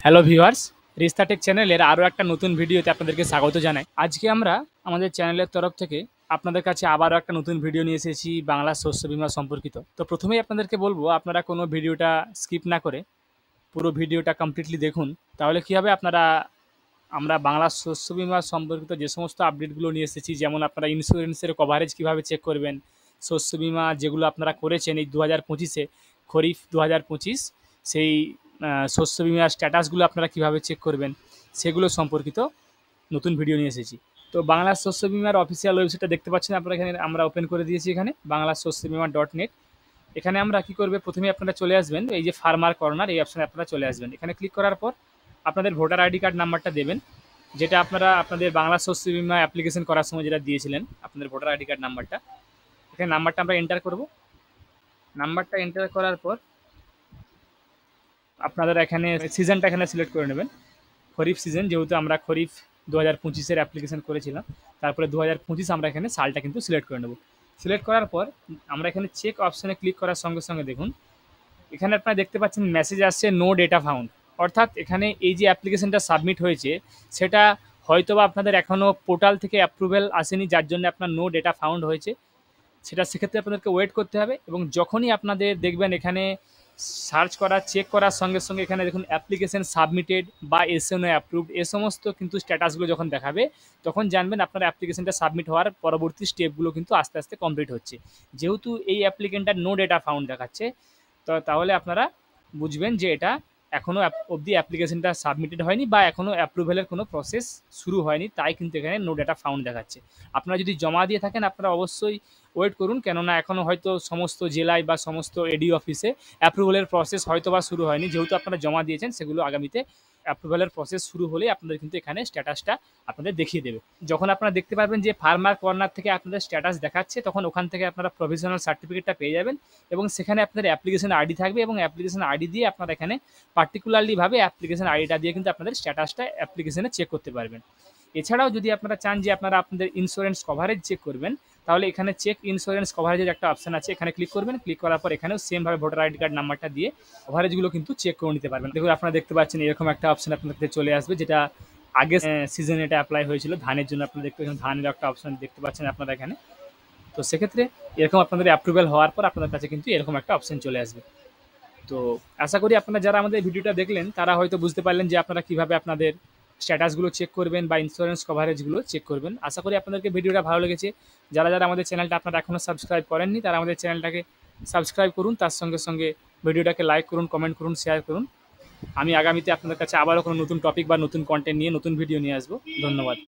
Hello viewers, রিস্তা take চ্যানেলের আরও একটা নতুন ভিডিওতে আপনাদেরকে স্বাগত জানাই। আজকে আমরা আমাদের চ্যানেলের তরফ থেকে আপনাদের কাছে আবারও একটা নতুন ভিডিও নিয়ে এসেছি বাংলা শস্য বীমা সম্পর্কিত। তো প্রথমেই আপনাদেরকে বলবো আপনারা কোনো ভিডিওটা স্কিপ না করে পুরো ভিডিওটা কমপ্লিটলি দেখুন। তাহলে কী হবে, আমরা বাংলা শস্য বীমা সম্পর্কিত যে সমস্ত আপডেটগুলো নিয়ে এসেছি, যেমন আপনারা ইন্স্যুরেন্সের কভারেজ কীভাবে চেক করবেন, শস্য বীমা যেগুলো আপনারা করেছেন এই 2025-এ খরিফ 2025, সেই শস্য বীমার স্ট্যাটাসগুলো আপনারা কীভাবে চেক করবেন সেগুলো সম্পর্কিত নতুন ভিডিও নিয়ে এসেছি। তো বাংলা শস্য বীমার অফিসিয়াল ওয়েবসাইটটা দেখতে পাচ্ছেন আপনারা, এখানে আমরা ওপেন করে দিয়েছি। এখানে বাংলা শস্য বীমা .net। এখানে আমরা কী করবে, প্রথমেই আপনারা চলে আসবেন এই যে ফার্মার কর্নার, এই অপশানে আপনারা চলে আসবেন। এখানে ক্লিক করার পর আপনাদের ভোটার আইডি কার্ড নাম্বারটা দেবেন, যেটা আপনারা আপনাদের বাংলা শস্য বীমা অ্যাপ্লিকেশন করার সময় যেটা দিয়েছিলেন আপনাদের ভোটার আইডি কার্ড নাম্বারটা। এখানে নাম্বারটা আমরা এন্টার করব। নাম্বারটা এন্টার করার পর আপনাদের এখানে সিজনটা এখানে সিলেক্ট করে নেবেন, খরিফ সিজন, যেহেতু আমরা খরিফ 2025-এর অ্যাপ্লিকেশন করেছিলাম। তারপরে 2025 আমরা এখানে সালটা কিন্তু সিলেক্ট করে নেব। সিলেক্ট করার পর আমরা এখানে চেক অপশানে ক্লিক করার সঙ্গে সঙ্গে দেখুন এখানে আপনারা দেখতে পাচ্ছেন মেসেজ আসছে নো ডেটা ফাউন্ড। অর্থাৎ এখানে এই যে অ্যাপ্লিকেশনটা সাবমিট হয়েছে সেটা হয়তোবা আপনাদের এখনও পোর্টাল থেকে অ্যাপ্রুভেল আসেনি, যার জন্য আপনার নো ডেটা ফাউন্ড হয়েছে। সেক্ষেত্রে আপনাদেরকে ওয়েট করতে হবে, এবং যখনই আপনাদের দেখবেন এখানে সার্চ করা চেক করার সঙ্গে সঙ্গে এখানে দেখুন অ্যাপ্লিকেশন সাবমিটেড বা এসএনও অ্যাপ্রুভড, এ সমস্ত কিন্তু স্ট্যাটাসগুলো যখন দেখাবে তখন জানবেন আপনার অ্যাপ্লিকেশনটা সাবমিট হওয়ার পরবর্তী স্টেপগুলো কিন্তু আস্তে আস্তে কমপ্লিট হচ্ছে। যেহেতু এই অ্যাপ্লিকেন্টটার নো ডেটা ফাউন্ড দেখাচ্ছে, তো তাহলে আপনারা বুঝবেন যে এটা এখনও অবধি অ্যাপ্লিকেশনটা সাবমিটেড হয়নি বা এখনও অ্যাপ্রুভেলের কোনো প্রসেস শুরু হয়নি, তাই কিন্তু এখানে নো ডেটা ফাউন্ড দেখাচ্ছে। আপনারা যদি জমা দিয়ে থাকেন আপনারা অবশ্যই ওয়েট করুন, কেননা এখনও হয়তো সমস্ত জেলায় বা সমস্ত এডি অফিসে অ্যাপ্রুভেলের প্রসেস হয়তো বা শুরু হয়নি। যেহেতু আপনারা জমা দিয়েছেন সেগুলো আগামীতে অ্যাপ্রুভেলের প্রসেস শুরু হলেই আপনাদের কিন্তু এখানে স্ট্যাটাসটা আপনাদের দেখিয়ে দেবে। যখন আপনারা দেখতে পারবেন যে ফার্মার কর্নার থেকে আপনাদের স্ট্যাটাস দেখাচ্ছে, তখন ওখান থেকে আপনারা প্রভিশনাল সার্টিফিকেটটা পেয়ে যাবেন, এবং সেখানে আপনাদের অ্যাপ্লিকেশন আইডি থাকবে, এবং অ্যাপ্লিকেশন আইডি দিয়ে আপনারা এখানে পার্টিকুলারলিভাবে অ্যাপ্লিকেশন আইডিটা দিয়ে কিন্তু আপনাদের স্ট্যাটাসটা অ্যাপ্লিকেশনে চেক করতে পারবেন। এছাড়াও যদি আপনারা চান যে আপনারা আপনাদের ইন্স্যুরেন্স কভারেজ চেক করবেন, তাহলে এখানে চেক ইন্স্যুরেন্স কভারেজের একটা অপশান আছে, এখানে ক্লিক করবেন। ক্লিক করার পর এখানেও সেমভাবে ভোটার আইডি কার্ড নাম্বারটা দিয়ে কভারেজগুলো কিন্তু চেক করে নিতে পারবেন। দেখুন আপনারা দেখতে পাচ্ছেন এরকম একটা অপশান আপনাদের চলে আসবে, যেটা আগে সিজনে এটা অ্যাপ্লাই হয়েছিল ধানের জন্য। আপনারা দেখতে পাচ্ছেন ধানের একটা অপশান দেখতে পাচ্ছেন আপনারা এখানে। তো সেক্ষেত্রে এরকম আপনাদের অ্যাপ্রুভেল হওয়ার পর আপনাদের কাছে কিন্তু এরকম একটা অপশান চলে আসবে। তো আশা করি আপনারা যারা আমাদের ভিডিওটা দেখলেন তারা হয়তো বুঝতে পারলেন যে আপনারা কীভাবে আপনাদের স্ট্যাটাসগুলো চেক করবেন বা ইন্স্যুরেন্স কভারেজগুলো চেক করবেন। আশা করি আপনাদেরকে ভিডিওটা ভালো লেগেছে। যারা যারা আমাদের চ্যানেলটা আপনারা এখনও সাবস্ক্রাইব করেননি তারা আমাদের চ্যানেলটাকে সাবস্ক্রাইব করুন, তার সঙ্গে সঙ্গে ভিডিওটাকে লাইক করুন, কমেন্ট করুন, শেয়ার করুন। আমি আগামীতে আপনাদের কাছে আবারও কোনো নতুন টপিক বা নতুন কন্টেন্ট নিয়ে নতুন ভিডিও নিয়ে আসবো। ধন্যবাদ।